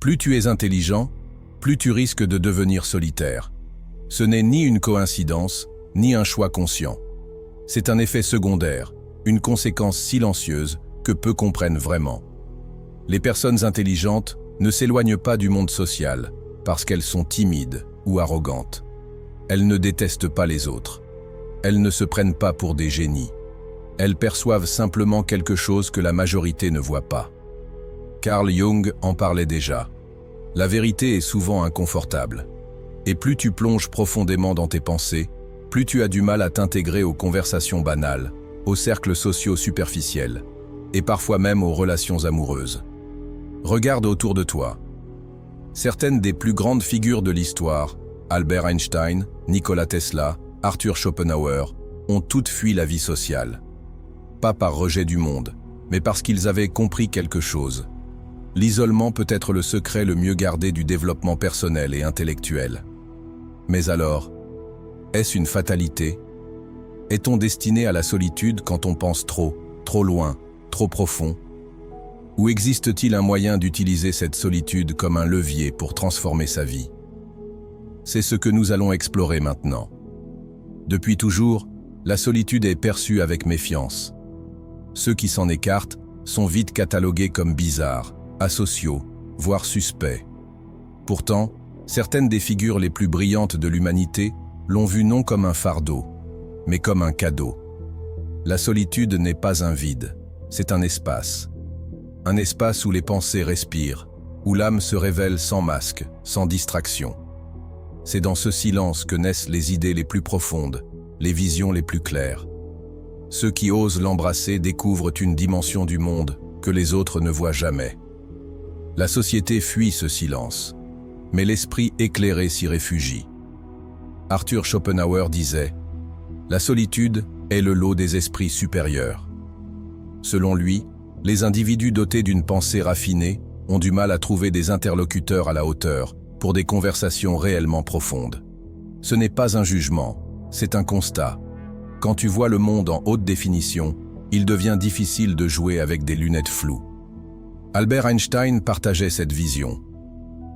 Plus tu es intelligent, plus tu risques de devenir solitaire. Ce n'est ni une coïncidence, ni un choix conscient. C'est un effet secondaire, une conséquence silencieuse que peu comprennent vraiment. Les personnes intelligentes ne s'éloignent pas du monde social parce qu'elles sont timides ou arrogantes. Elles ne détestent pas les autres. Elles ne se prennent pas pour des génies. Elles perçoivent simplement quelque chose que la majorité ne voit pas. Carl Jung en parlait déjà. La vérité est souvent inconfortable. Et plus tu plonges profondément dans tes pensées, plus tu as du mal à t'intégrer aux conversations banales, aux cercles sociaux superficiels, et parfois même aux relations amoureuses. Regarde autour de toi. Certaines des plus grandes figures de l'histoire, Albert Einstein, Nikola Tesla, Arthur Schopenhauer, ont toutes fui la vie sociale. Pas par rejet du monde, mais parce qu'ils avaient compris quelque chose. L'isolement peut être le secret le mieux gardé du développement personnel et intellectuel. Mais alors, est-ce une fatalité? Est-on destiné à la solitude quand on pense trop loin, trop profond? Ou existe-t-il un moyen d'utiliser cette solitude comme un levier pour transformer sa vie? C'est ce que nous allons explorer maintenant. Depuis toujours, la solitude est perçue avec méfiance. Ceux qui s'en écartent sont vite catalogués comme bizarres, asociaux, voire suspects. Pourtant, certaines des figures les plus brillantes de l'humanité l'ont vu non comme un fardeau, mais comme un cadeau. La solitude n'est pas un vide, c'est un espace. Un espace où les pensées respirent, où l'âme se révèle sans masque, sans distraction. C'est dans ce silence que naissent les idées les plus profondes, les visions les plus claires. Ceux qui osent l'embrasser découvrent une dimension du monde que les autres ne voient jamais. La société fuit ce silence, mais l'esprit éclairé s'y réfugie. Arthur Schopenhauer disait « La solitude est le lot des esprits supérieurs ». Selon lui, les individus dotés d'une pensée raffinée ont du mal à trouver des interlocuteurs à la hauteur pour des conversations réellement profondes. Ce n'est pas un jugement, c'est un constat. Quand tu vois le monde en haute définition, il devient difficile de jouer avec des lunettes floues. Albert Einstein partageait cette vision.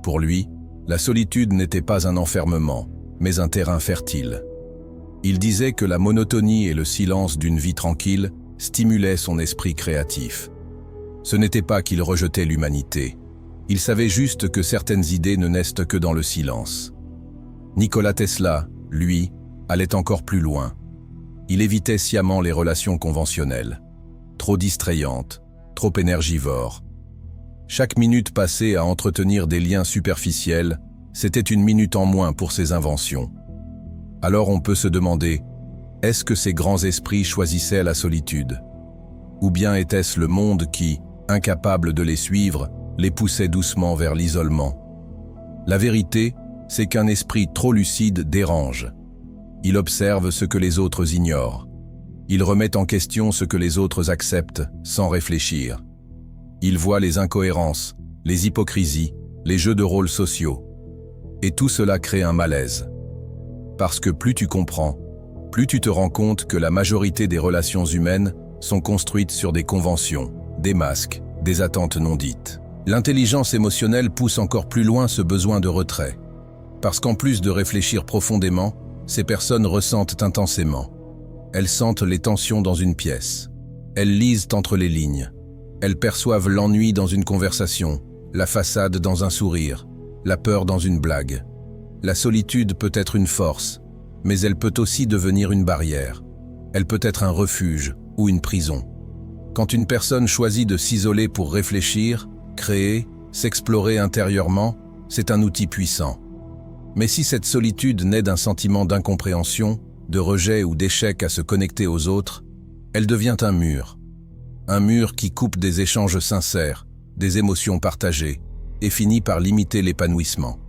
Pour lui, la solitude n'était pas un enfermement, mais un terrain fertile. Il disait que la monotonie et le silence d'une vie tranquille stimulaient son esprit créatif. Ce n'était pas qu'il rejetait l'humanité. Il savait juste que certaines idées ne naissent que dans le silence. Nikola Tesla, lui, allait encore plus loin. Il évitait sciemment les relations conventionnelles. Trop distrayantes, trop énergivores. Chaque minute passée à entretenir des liens superficiels, c'était une minute en moins pour ses inventions. Alors on peut se demander, est-ce que ces grands esprits choisissaient la solitude? Ou bien était-ce le monde qui, incapable de les suivre, les poussait doucement vers l'isolement? La vérité, c'est qu'un esprit trop lucide dérange. Il observe ce que les autres ignorent. Il remet en question ce que les autres acceptent sans réfléchir. Il voit les incohérences, les hypocrisies, les jeux de rôle sociaux. Et tout cela crée un malaise. Parce que plus tu comprends, plus tu te rends compte que la majorité des relations humaines sont construites sur des conventions, des masques, des attentes non dites. L'intelligence émotionnelle pousse encore plus loin ce besoin de retrait. Parce qu'en plus de réfléchir profondément, ces personnes ressentent intensément. Elles sentent les tensions dans une pièce. Elles lisent entre les lignes. Elles perçoivent l'ennui dans une conversation, la façade dans un sourire, la peur dans une blague. La solitude peut être une force, mais elle peut aussi devenir une barrière. Elle peut être un refuge ou une prison. Quand une personne choisit de s'isoler pour réfléchir, créer, s'explorer intérieurement, c'est un outil puissant. Mais si cette solitude naît d'un sentiment d'incompréhension, de rejet ou d'échec à se connecter aux autres, elle devient un mur. Un mur qui coupe des échanges sincères, des émotions partagées, et finit par limiter l'épanouissement.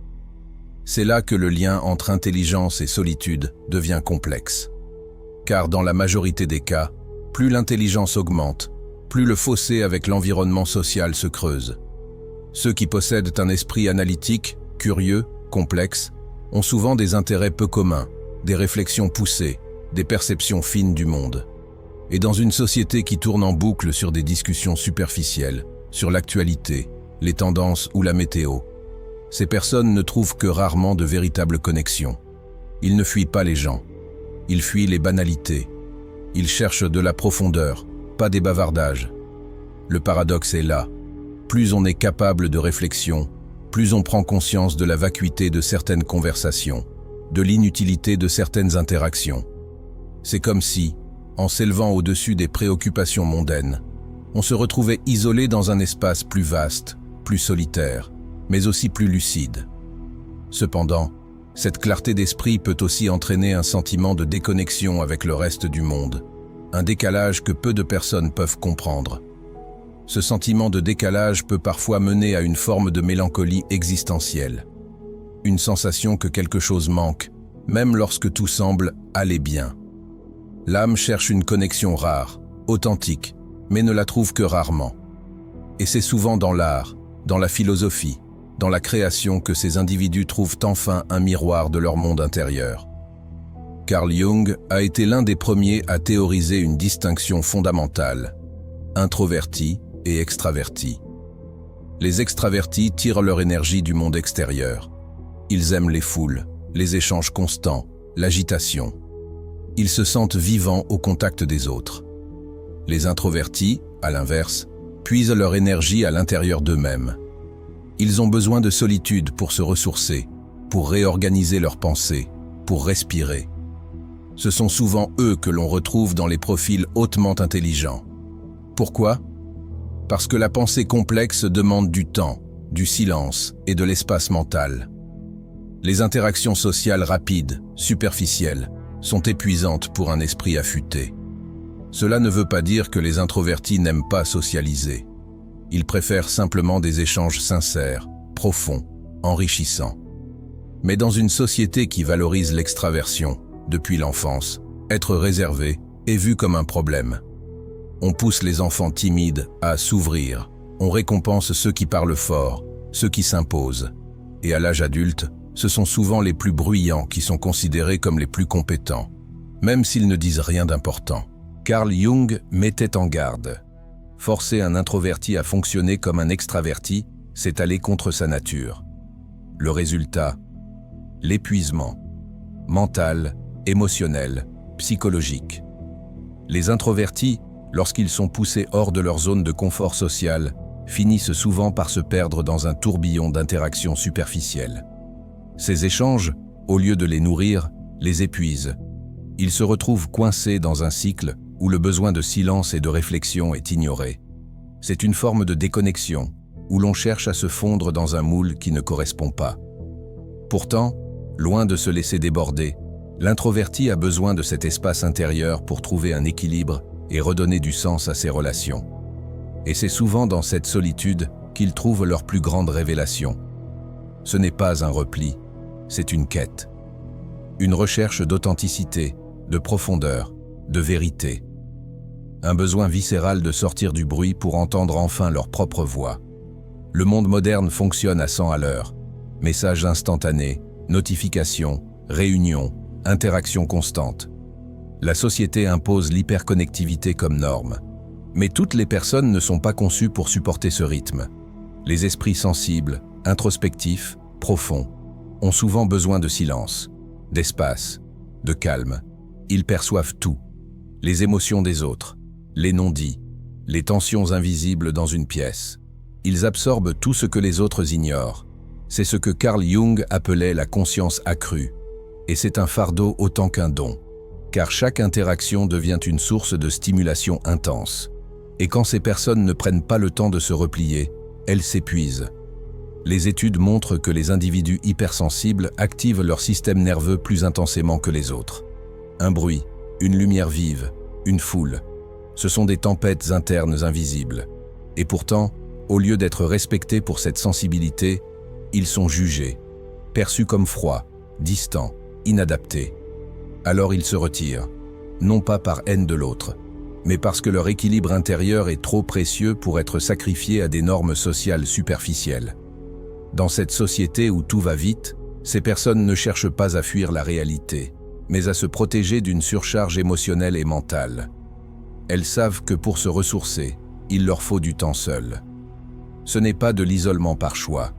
C'est là que le lien entre intelligence et solitude devient complexe. Car dans la majorité des cas, plus l'intelligence augmente, plus le fossé avec l'environnement social se creuse. Ceux qui possèdent un esprit analytique, curieux, complexe, ont souvent des intérêts peu communs, des réflexions poussées, des perceptions fines du monde. Et dans une société qui tourne en boucle sur des discussions superficielles, sur l'actualité, les tendances ou la météo, Ces personnes ne trouvent que rarement de véritables connexions. Ils ne fuient pas les gens. Ils fuient les banalités. Ils cherchent de la profondeur, pas des bavardages. Le paradoxe est là. Plus on est capable de réflexion, plus on prend conscience de la vacuité de certaines conversations, de l'inutilité de certaines interactions. C'est comme si, en s'élevant au-dessus des préoccupations mondaines, on se retrouvait isolé dans un espace plus vaste, plus solitaire, mais aussi plus lucide. Cependant, cette clarté d'esprit peut aussi entraîner un sentiment de déconnexion avec le reste du monde, un décalage que peu de personnes peuvent comprendre. Ce sentiment de décalage peut parfois mener à une forme de mélancolie existentielle, une sensation que quelque chose manque, même lorsque tout semble aller bien. L'âme cherche une connexion rare, authentique, mais ne la trouve que rarement. Et c'est souvent dans l'art, dans la philosophie, dans la création que ces individus trouvent enfin un miroir de leur monde intérieur. Carl Jung a été l'un des premiers à théoriser une distinction fondamentale, introverti et extraverti. Les extravertis tirent leur énergie du monde extérieur. Ils aiment les foules, les échanges constants, l'agitation. Ils se sentent vivants au contact des autres. Les introvertis, à l'inverse, puisent leur énergie à l'intérieur d'eux-mêmes. Ils ont besoin de solitude pour se ressourcer, pour réorganiser leurs pensées, pour respirer. Ce sont souvent eux que l'on retrouve dans les profils hautement intelligents. Pourquoi ? Parce que la pensée complexe demande du temps, du silence et de l'espace mental. Les interactions sociales rapides, superficielles, sont épuisantes pour un esprit affûté. Cela ne veut pas dire que les introvertis n'aiment pas socialiser. Ils préfèrent simplement des échanges sincères, profonds, enrichissants. Mais dans une société qui valorise l'extraversion, depuis l'enfance, être réservé est vu comme un problème. On pousse les enfants timides à s'ouvrir, on récompense ceux qui parlent fort, ceux qui s'imposent. Et à l'âge adulte, ce sont souvent les plus bruyants qui sont considérés comme les plus compétents, même s'ils ne disent rien d'important. Carl Jung mettait en garde. Forcer un introverti à fonctionner comme un extraverti, c'est aller contre sa nature. Le résultat, l'épuisement, mental, émotionnel, psychologique. Les introvertis, lorsqu'ils sont poussés hors de leur zone de confort social, finissent souvent par se perdre dans un tourbillon d'interactions superficielles. Ces échanges, au lieu de les nourrir, les épuisent. Ils se retrouvent coincés dans un cycle où le besoin de silence et de réflexion est ignoré. C'est une forme de déconnexion, où l'on cherche à se fondre dans un moule qui ne correspond pas. Pourtant, loin de se laisser déborder, l'introverti a besoin de cet espace intérieur pour trouver un équilibre et redonner du sens à ses relations. Et c'est souvent dans cette solitude qu'ils trouvent leur plus grande révélation. Ce n'est pas un repli, c'est une quête. Une recherche d'authenticité, de profondeur, de vérité. Un besoin viscéral de sortir du bruit pour entendre enfin leur propre voix. Le monde moderne fonctionne à 100 à l'heure. Messages instantanés, notifications, réunions, interactions constantes. La société impose l'hyperconnectivité comme norme. Mais toutes les personnes ne sont pas conçues pour supporter ce rythme. Les esprits sensibles, introspectifs, profonds, ont souvent besoin de silence, d'espace, de calme. Ils perçoivent tout, les émotions des autres, les non-dits, les tensions invisibles dans une pièce. Ils absorbent tout ce que les autres ignorent. C'est ce que Carl Jung appelait la conscience accrue. Et c'est un fardeau autant qu'un don, car chaque interaction devient une source de stimulation intense. Et quand ces personnes ne prennent pas le temps de se replier, elles s'épuisent. Les études montrent que les individus hypersensibles activent leur système nerveux plus intensément que les autres. Un bruit, une lumière vive, une foule, ce sont des tempêtes internes invisibles. Et pourtant, au lieu d'être respectés pour cette sensibilité, ils sont jugés, perçus comme froids, distants, inadaptés. Alors ils se retirent, non pas par haine de l'autre, mais parce que leur équilibre intérieur est trop précieux pour être sacrifié à des normes sociales superficielles. Dans cette société où tout va vite, ces personnes ne cherchent pas à fuir la réalité, mais à se protéger d'une surcharge émotionnelle et mentale. Elles savent que pour se ressourcer, il leur faut du temps seul. Ce n'est pas de l'isolement par choix,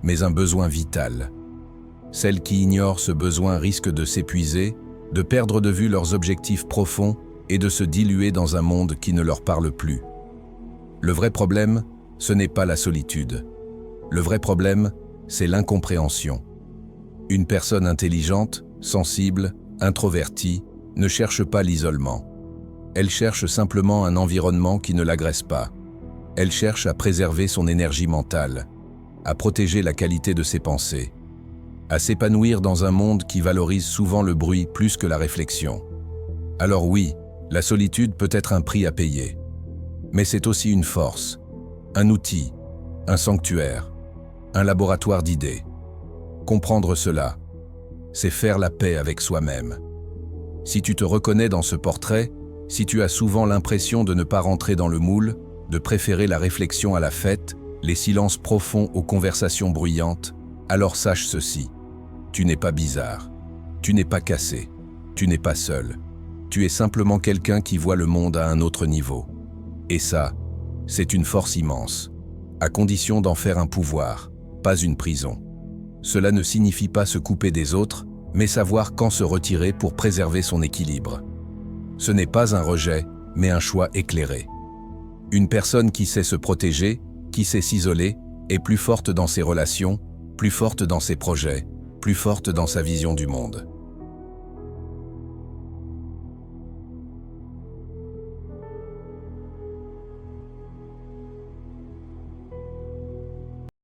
mais un besoin vital. Celles qui ignorent ce besoin risquent de s'épuiser, de perdre de vue leurs objectifs profonds et de se diluer dans un monde qui ne leur parle plus. Le vrai problème, ce n'est pas la solitude. Le vrai problème, c'est l'incompréhension. Une personne intelligente, sensible, introvertie, ne cherche pas l'isolement. Elle cherche simplement un environnement qui ne l'agresse pas. Elle cherche à préserver son énergie mentale, à protéger la qualité de ses pensées, à s'épanouir dans un monde qui valorise souvent le bruit plus que la réflexion. Alors oui, la solitude peut être un prix à payer. Mais c'est aussi une force, un outil, un sanctuaire, un laboratoire d'idées. Comprendre cela, c'est faire la paix avec soi-même. Si tu te reconnais dans ce portrait, si tu as souvent l'impression de ne pas rentrer dans le moule, de préférer la réflexion à la fête, les silences profonds aux conversations bruyantes, alors sache ceci. Tu n'es pas bizarre, tu n'es pas cassé, tu n'es pas seul. Tu es simplement quelqu'un qui voit le monde à un autre niveau. Et ça, c'est une force immense, à condition d'en faire un pouvoir, pas une prison. Cela ne signifie pas se couper des autres, mais savoir quand se retirer pour préserver son équilibre. Ce n'est pas un rejet, mais un choix éclairé. Une personne qui sait se protéger, qui sait s'isoler, est plus forte dans ses relations, plus forte dans ses projets, plus forte dans sa vision du monde.